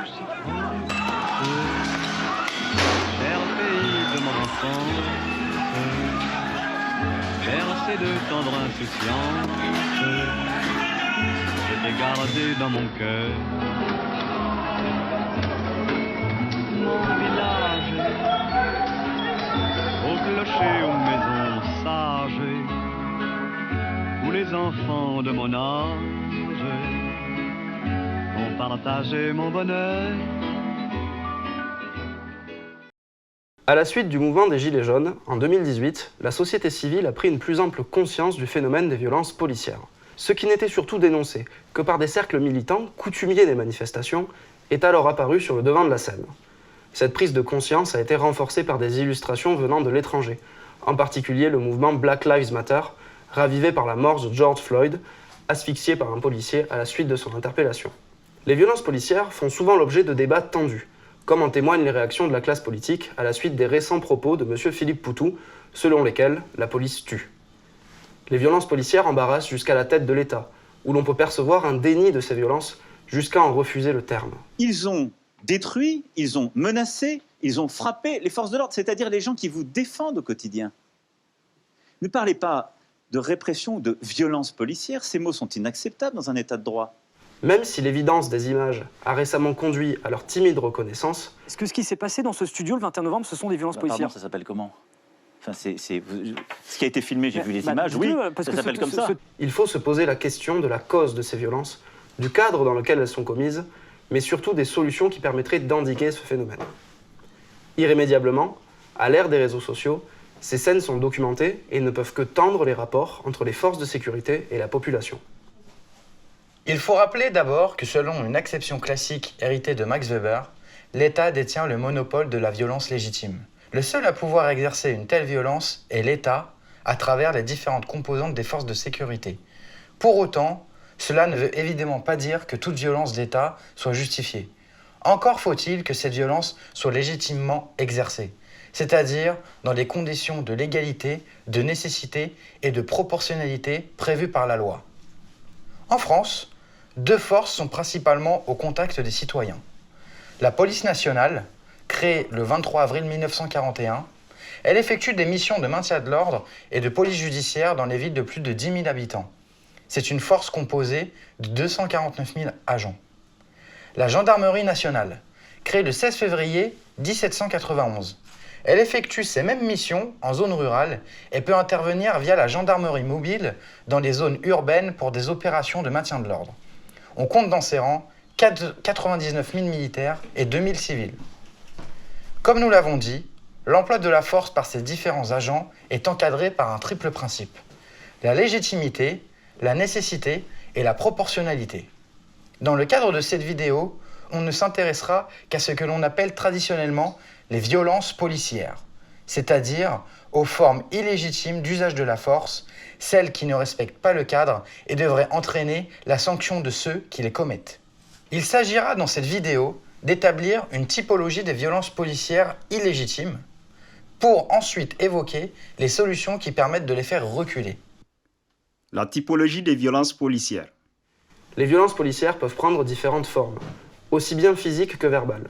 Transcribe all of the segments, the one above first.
cher pays de mon enfance, bercé de tendre insouciance, je t'ai gardé dans mon cœur. Mon village, aux clochers, aux maisons sages, où les enfants de mon âge ont partagé mon bonheur. À la suite du mouvement des Gilets jaunes, en 2018, la société civile a pris une plus ample conscience du phénomène des violences policières. Ce qui n'était surtout dénoncé que par des cercles militants, coutumiers des manifestations, est alors apparu sur le devant de la scène. Cette prise de conscience a été renforcée par des illustrations venant de l'étranger, en particulier le mouvement Black Lives Matter, ravivé par la mort de George Floyd, asphyxié par un policier à la suite de son interpellation. Les violences policières font souvent l'objet de débats tendus, comme en témoignent les réactions de la classe politique à la suite des récents propos de M. Philippe Poutou, selon lesquels la police tue. Les violences policières embarrassent jusqu'à la tête de l'État, où l'on peut percevoir un déni de ces violences jusqu'à en refuser le terme. Ils ont détruit, ils ont menacé, ils ont frappé les forces de l'ordre, c'est-à-dire les gens qui vous défendent au quotidien. Ne parlez pas de répression ou de violence policière, ces mots sont inacceptables dans un état de droit. Même si l'évidence des images a récemment conduit à leur timide reconnaissance... Est-ce que ce qui s'est passé dans ce studio le 21 novembre, ce sont des violences policières? Pardon, ça s'appelle comment? Enfin, ce qui a été filmé, j'ai vu les images, oui, ça s'appelle comme ça. Il faut se poser la question de la cause de ces violences, du cadre dans lequel elles sont commises, mais surtout des solutions qui permettraient d'endiguer ce phénomène. Irrémédiablement, à l'ère des réseaux sociaux, ces scènes sont documentées et ne peuvent que tendre les rapports entre les forces de sécurité et la population. Il faut rappeler d'abord que selon une acception classique héritée de Max Weber, l'État détient le monopole de la violence légitime. Le seul à pouvoir exercer une telle violence est l'État, à travers les différentes composantes des forces de sécurité. Pour autant, cela ne veut évidemment pas dire que toute violence d'État soit justifiée. Encore faut-il que cette violence soit légitimement exercée, c'est-à-dire dans les conditions de légalité, de nécessité et de proportionnalité prévues par la loi. En France, deux forces sont principalement au contact des citoyens. La police nationale, créée le 23 avril 1941, elle effectue des missions de maintien de l'ordre et de police judiciaire dans les villes de plus de 10 000 habitants. C'est une force composée de 249 000 agents. La gendarmerie nationale, créée le 16 février 1791, elle effectue ces mêmes missions en zone rurale et peut intervenir via la gendarmerie mobile dans les zones urbaines pour des opérations de maintien de l'ordre. On compte dans ses rangs 99 000 militaires et 2 000 civils. Comme nous l'avons dit, l'emploi de la force par ces différents agents est encadré par un triple principe: la légitimité, la nécessité et la proportionnalité. Dans le cadre de cette vidéo, on ne s'intéressera qu'à ce que l'on appelle traditionnellement les violences policières, c'est-à-dire aux formes illégitimes d'usage de la force, celles qui ne respectent pas le cadre et devraient entraîner la sanction de ceux qui les commettent. Il s'agira dans cette vidéo d'établir une typologie des violences policières illégitimes pour ensuite évoquer les solutions qui permettent de les faire reculer. La typologie des violences policières. Les violences policières peuvent prendre différentes formes, aussi bien physiques que verbales.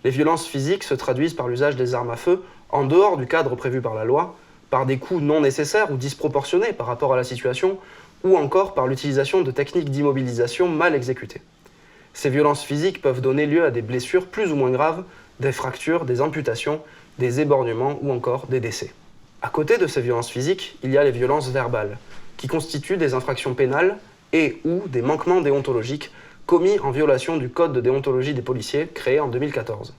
Les violences physiques se traduisent par l'usage des armes à feu en dehors du cadre prévu par la loi, par des coups non nécessaires ou disproportionnés par rapport à la situation, ou encore par l'utilisation de techniques d'immobilisation mal exécutées. Ces violences physiques peuvent donner lieu à des blessures plus ou moins graves, des fractures, des amputations, des éborgnements ou encore des décès. À côté de ces violences physiques, il y a les violences verbales, qui constituent des infractions pénales et ou des manquements déontologiques commis en violation du Code de déontologie des policiers créé en 2014.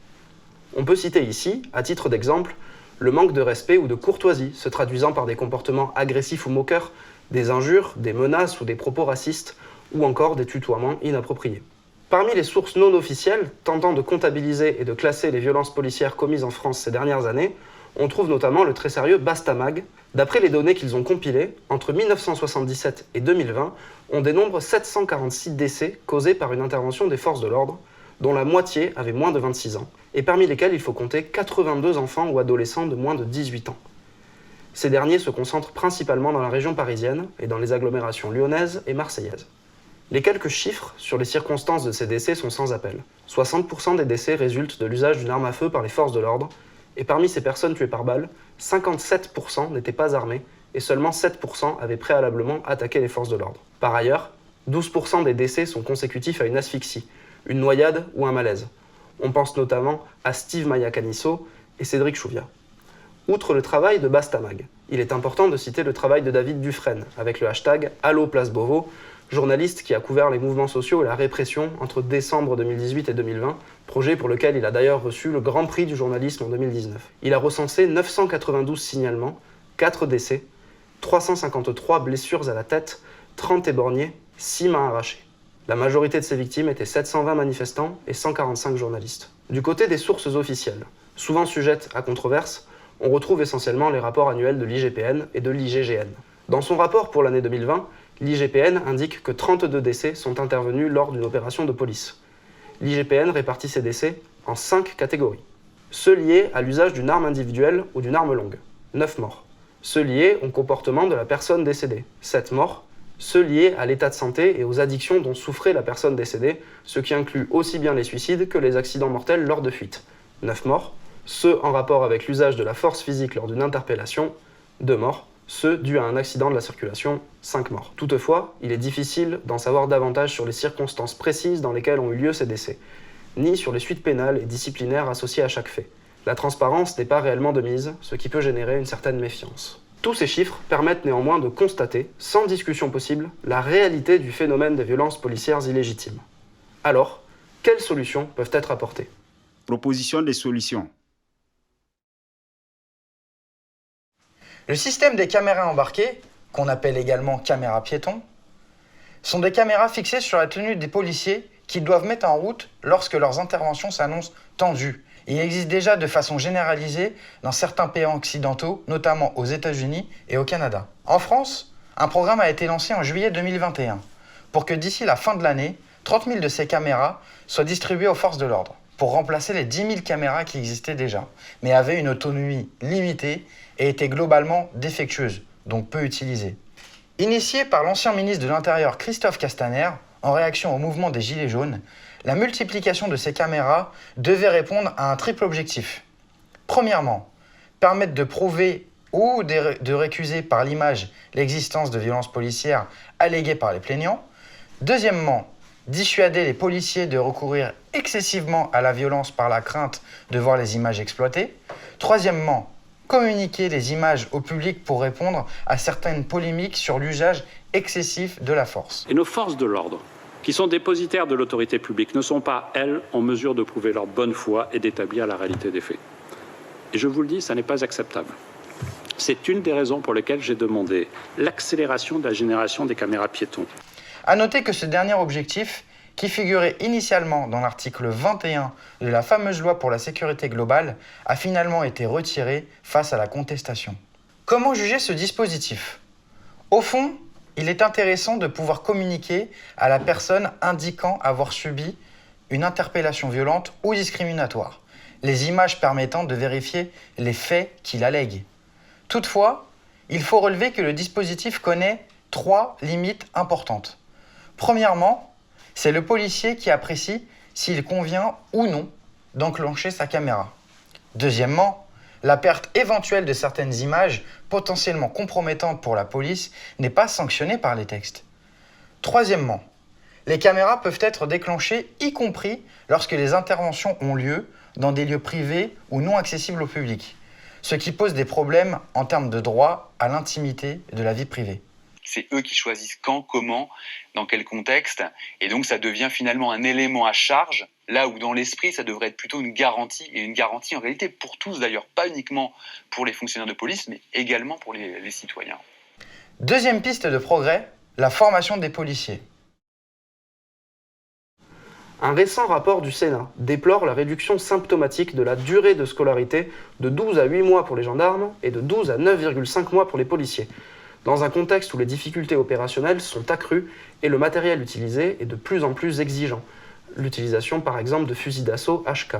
On peut citer ici, à titre d'exemple, le manque de respect ou de courtoisie se traduisant par des comportements agressifs ou moqueurs, des injures, des menaces ou des propos racistes, ou encore des tutoiements inappropriés. Parmi les sources non officielles tentant de comptabiliser et de classer les violences policières commises en France ces dernières années, on trouve notamment le très sérieux Bastamag. D'après les données qu'ils ont compilées, entre 1977 et 2020, on dénombre 746 décès causés par une intervention des forces de l'ordre, dont la moitié avait moins de 26 ans, et parmi lesquels il faut compter 82 enfants ou adolescents de moins de 18 ans. Ces derniers se concentrent principalement dans la région parisienne et dans les agglomérations lyonnaises et marseillaises. Les quelques chiffres sur les circonstances de ces décès sont sans appel. 60% des décès résultent de l'usage d'une arme à feu par les forces de l'ordre, et parmi ces personnes tuées par balle, 57% n'étaient pas armées, et seulement 7% avaient préalablement attaqué les forces de l'ordre. Par ailleurs, 12% des décès sont consécutifs à une asphyxie, une noyade ou un malaise. On pense notamment à Steve Mayacanisso et Cédric Chouviat. Outre le travail de Bastamag, il est important de citer le travail de David Dufresne, avec le hashtag Allo Place Beauvau, journaliste qui a couvert les mouvements sociaux et la répression entre décembre 2018 et 2020, projet pour lequel il a d'ailleurs reçu le Grand Prix du journalisme en 2019. Il a recensé 992 signalements, 4 décès, 353 blessures à la tête, 30 éborgnés, 6 mains arrachées. La majorité de ces victimes étaient 720 manifestants et 145 journalistes. Du côté des sources officielles, souvent sujettes à controverse, on retrouve essentiellement les rapports annuels de l'IGPN et de l'IGGN. Dans son rapport pour l'année 2020, l'IGPN indique que 32 décès sont intervenus lors d'une opération de police. L'IGPN répartit ces décès en 5 catégories. Ceux liés à l'usage d'une arme individuelle ou d'une arme longue, 9 morts. Ceux liés au comportement de la personne décédée, 7 morts. Ceux liés à l'état de santé et aux addictions dont souffrait la personne décédée, ce qui inclut aussi bien les suicides que les accidents mortels lors de fuite, 9 morts. Ceux en rapport avec l'usage de la force physique lors d'une interpellation, 2 morts. Ceux dus à un accident de la circulation, 5 morts. Toutefois, il est difficile d'en savoir davantage sur les circonstances précises dans lesquelles ont eu lieu ces décès, ni sur les suites pénales et disciplinaires associées à chaque fait. La transparence n'est pas réellement de mise, ce qui peut générer une certaine méfiance. Tous ces chiffres permettent néanmoins de constater, sans discussion possible, la réalité du phénomène des violences policières illégitimes. Alors, quelles solutions peuvent être apportées ? Proposition des solutions. Le système des caméras embarquées, qu'on appelle également caméras piétons, sont des caméras fixées sur la tenue des policiers qu'ils doivent mettre en route lorsque leurs interventions s'annoncent tendues. Il existe déjà de façon généralisée dans certains pays occidentaux, notamment aux États-Unis et au Canada. En France, un programme a été lancé en juillet 2021 pour que d'ici la fin de l'année, 30 000 de ces caméras soient distribuées aux forces de l'ordre pour remplacer les 10 000 caméras qui existaient déjà, mais avaient une autonomie limitée et étaient globalement défectueuses, donc peu utilisées. Initié par l'ancien ministre de l'Intérieur Christophe Castaner, en réaction au mouvement des Gilets jaunes, la multiplication de ces caméras devait répondre à un triple objectif. Premièrement, permettre de prouver ou de récuser par l'image l'existence de violences policières alléguées par les plaignants. Deuxièmement, dissuader les policiers de recourir excessivement à la violence par la crainte de voir les images exploitées. Troisièmement, communiquer les images au public pour répondre à certaines polémiques sur l'usage excessif de la force. Et nos forces de l'ordre, qui sont dépositaires de l'autorité publique, ne sont pas, elles, en mesure de prouver leur bonne foi et d'établir la réalité des faits. Et je vous le dis, ça n'est pas acceptable. C'est une des raisons pour lesquelles j'ai demandé l'accélération de la génération des caméras piétons. À noter que ce dernier objectif, qui figurait initialement dans l'article 21 de la fameuse loi pour la sécurité globale, a finalement été retiré face à la contestation. Comment juger ce dispositif ? Au fond, il est intéressant de pouvoir communiquer à la personne indiquant avoir subi une interpellation violente ou discriminatoire, les images permettant de vérifier les faits qu'il allègue. Toutefois, il faut relever que le dispositif connaît 3 limites importantes. Premièrement, c'est le policier qui apprécie s'il convient ou non d'enclencher sa caméra. Deuxièmement, la perte éventuelle de certaines images potentiellement compromettantes pour la police n'est pas sanctionnée par les textes. Troisièmement, les caméras peuvent être déclenchées y compris lorsque les interventions ont lieu dans des lieux privés ou non accessibles au public, ce qui pose des problèmes en termes de droit à l'intimité de la vie privée. C'est eux qui choisissent quand, comment, dans quel contexte. Et donc, ça devient finalement un élément à charge, là où dans l'esprit, ça devrait être plutôt une garantie. Et une garantie, en réalité, pour tous d'ailleurs, pas uniquement pour les fonctionnaires de police, mais également pour les citoyens. Deuxième piste de progrès, la formation des policiers. Un récent rapport du Sénat déplore la réduction symptomatique de la durée de scolarité de 12 à 8 mois pour les gendarmes et de 12 à 9,5 mois pour les policiers, dans un contexte où les difficultés opérationnelles sont accrues et le matériel utilisé est de plus en plus exigeant, l'utilisation par exemple de fusils d'assaut HK.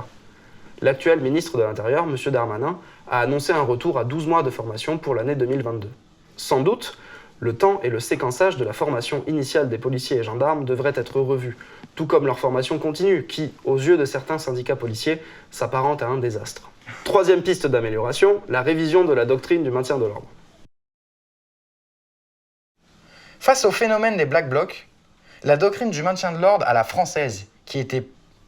L'actuel ministre de l'Intérieur, M. Darmanin, a annoncé un retour à 12 mois de formation pour l'année 2022. Sans doute, Le temps et le séquençage de la formation initiale des policiers et gendarmes devraient être revus, tout comme leur formation continue, qui, aux yeux de certains syndicats policiers, s'apparente à un désastre. Troisième piste d'amélioration, la révision de la doctrine du maintien de l'ordre. Face au phénomène des Black Blocs, la doctrine du maintien de l'ordre à la française, qui était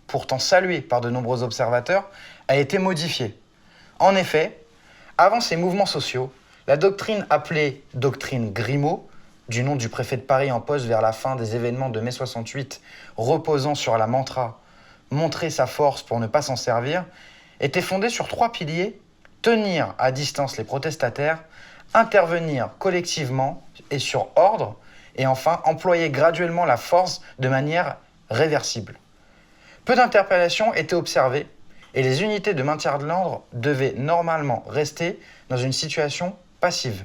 pourtant saluée par de nombreux observateurs, a été modifiée. En effet, avant ces mouvements sociaux, la doctrine appelée doctrine Grimaud, du nom du préfet de Paris en poste vers la fin des événements de mai 68, reposant sur la mantra « montrer sa force pour ne pas s'en servir », était fondée sur 3 piliers: tenir à distance les protestataires, intervenir collectivement et sur ordre, et enfin employer graduellement la force de manière réversible. Peu d'interpellations étaient observées et les unités de maintien de l'ordre devaient normalement rester dans une situation passive,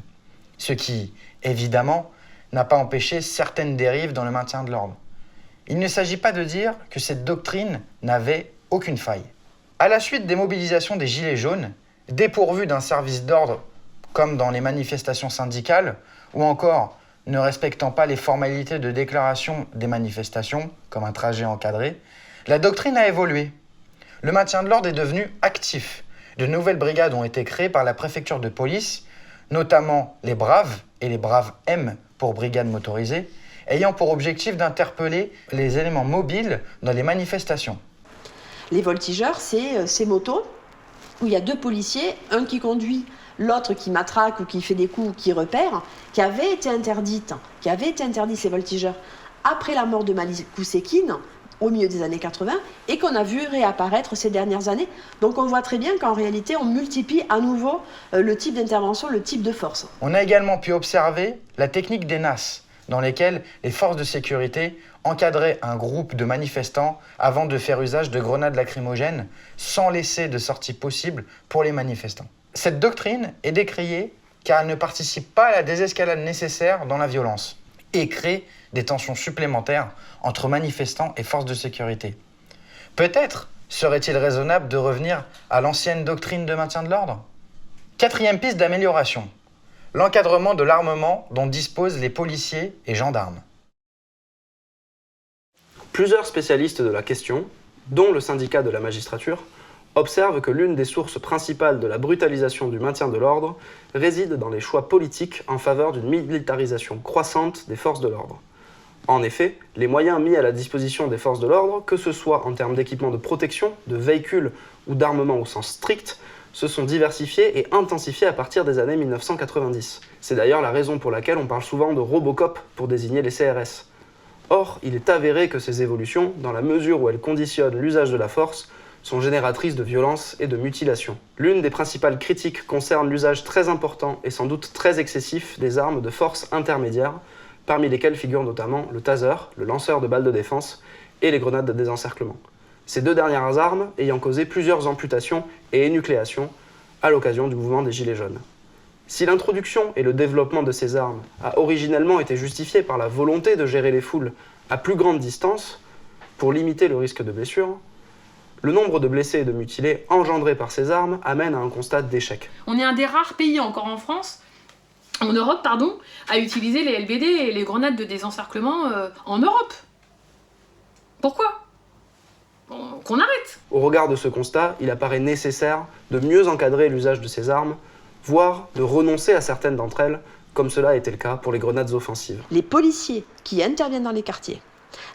ce qui, évidemment, n'a pas empêché certaines dérives dans le maintien de l'ordre. Il ne s'agit pas de dire que cette doctrine n'avait aucune faille. À la suite des mobilisations des Gilets jaunes, dépourvus d'un service d'ordre comme dans les manifestations syndicales, ou encore ne respectant pas les formalités de déclaration des manifestations, comme un trajet encadré, la doctrine a évolué. Le maintien de l'ordre est devenu actif. De nouvelles brigades ont été créées par la préfecture de police, notamment les Braves et les Braves M pour brigades motorisées, ayant pour objectif d'interpeller les éléments mobiles dans les manifestations. Les voltigeurs, c'est ces motos où il y a 2 policiers, un qui conduit, l'autre qui matraque ou qui fait des coups ou qui repère, qui avait été interdite, ces voltigeurs, après la mort de Malik Oussekine, au milieu des années 80, et qu'on a vu réapparaître ces dernières années. Donc on voit très bien qu'en réalité, on multiplie à nouveau le type d'intervention, le type de force. On a également pu observer la technique des NAS, dans lesquelles les forces de sécurité encadraient un groupe de manifestants avant de faire usage de grenades lacrymogènes, sans laisser de sortie possible pour les manifestants. Cette doctrine est décriée car elle ne participe pas à la désescalade nécessaire dans la violence et crée des tensions supplémentaires entre manifestants et forces de sécurité. Peut-être serait-il raisonnable de revenir à l'ancienne doctrine de maintien de l'ordre ? 4e piste d'amélioration, l'encadrement de l'armement dont disposent les policiers et gendarmes. Plusieurs spécialistes de la question, dont le syndicat de la magistrature, observent que l'une des sources principales de la brutalisation du maintien de l'ordre réside dans les choix politiques en faveur d'une militarisation croissante des forces de l'ordre. En effet, les moyens mis à la disposition des forces de l'ordre, que ce soit en termes d'équipement de protection, de véhicules ou d'armement au sens strict, se sont diversifiés et intensifiés à partir des années 1990. C'est d'ailleurs la raison pour laquelle on parle souvent de Robocop pour désigner les CRS. Or, il est avéré que ces évolutions, dans la mesure où elles conditionnent l'usage de la force, sont génératrices de violence et de mutilation. L'une des principales critiques concerne l'usage très important et sans doute très excessif des armes de force intermédiaire, parmi lesquelles figurent notamment le taser, le lanceur de balles de défense, et les grenades de désencerclement. Ces 2 dernières armes ayant causé plusieurs amputations et énucléations à l'occasion du mouvement des Gilets jaunes. Si l'introduction et le développement de ces armes a originellement été justifié par la volonté de gérer les foules à plus grande distance pour limiter le risque de blessure, le nombre de blessés et de mutilés engendrés par ces armes amène à un constat d'échec. On est un des rares pays encore en Europe, à utiliser les LBD et les grenades de désencerclement en Europe. Pourquoi ? Qu'on arrête. Au regard de ce constat, il apparaît nécessaire de mieux encadrer l'usage de ces armes, voire de renoncer à certaines d'entre elles, comme cela a été le cas pour les grenades offensives. Les policiers qui interviennent dans les quartiers,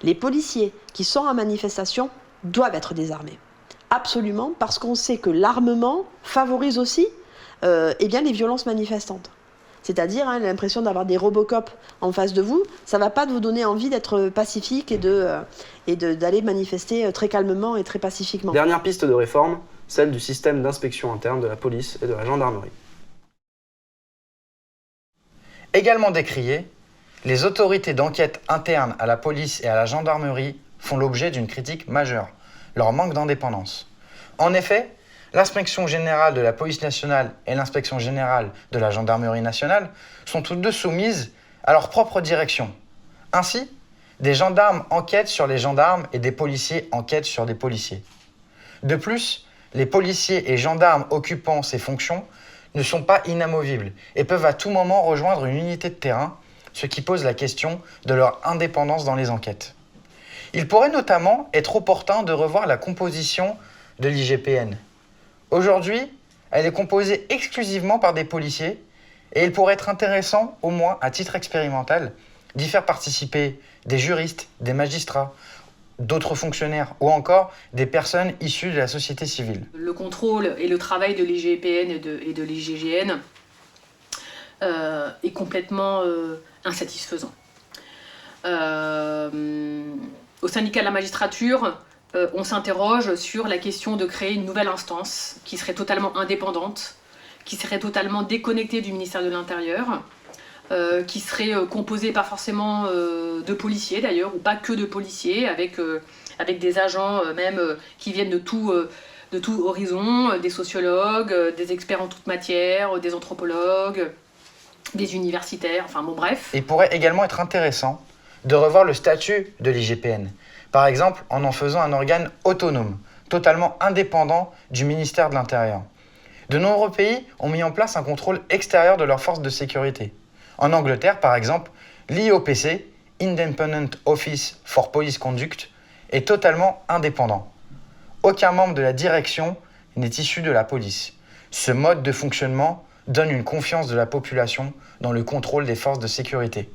les policiers qui sont en manifestation, doivent être désarmés. Absolument, parce qu'on sait que l'armement favorise aussi les violences manifestantes. C'est-à-dire l'impression d'avoir des Robocop en face de vous, ça ne va pas vous donner envie d'être pacifique et d'aller manifester très calmement et très pacifiquement. Dernière piste de réforme, celle du système d'inspection interne de la police et de la gendarmerie. Également décrié, les autorités d'enquête internes à la police et à la gendarmerie font l'objet d'une critique majeure, leur manque d'indépendance. En effet, l'inspection générale de la police nationale et l'inspection générale de la gendarmerie nationale sont toutes 2 soumises à leur propre direction. Ainsi, des gendarmes enquêtent sur les gendarmes et des policiers enquêtent sur des policiers. De plus, les policiers et gendarmes occupant ces fonctions ne sont pas inamovibles et peuvent à tout moment rejoindre une unité de terrain ce qui pose la question de leur indépendance dans les enquêtes. Il pourrait notamment être opportun de revoir la composition de l'IGPN. Aujourd'hui, elle est composée exclusivement par des policiers et il pourrait être intéressant, au moins à titre expérimental, d'y faire participer des juristes, des magistrats, d'autres fonctionnaires ou encore des personnes issues de la société civile. Le contrôle et le travail de l'IGPN et de l'IGGN est complètement insatisfaisant. Au syndicat de la magistrature, on s'interroge sur la question de créer une nouvelle instance qui serait totalement indépendante, qui serait totalement déconnectée du ministère de l'Intérieur, qui serait composée pas forcément de policiers d'ailleurs, ou pas que de policiers, avec des agents même qui viennent de tout horizon, des sociologues, des experts en toute matière, des anthropologues, des universitaires, enfin bon bref. Il pourrait également être intéressant de revoir le statut de l'IGPN, par exemple en faisant un organe autonome, totalement indépendant du ministère de l'Intérieur. De nombreux pays ont mis en place un contrôle extérieur de leurs forces de sécurité. En Angleterre, par exemple, l'IOPC, Independent Office for Police Conduct, est totalement indépendant. Aucun membre de la direction n'est issu de la police. Ce mode de fonctionnement donne une confiance de la population dans le contrôle des forces de sécurité.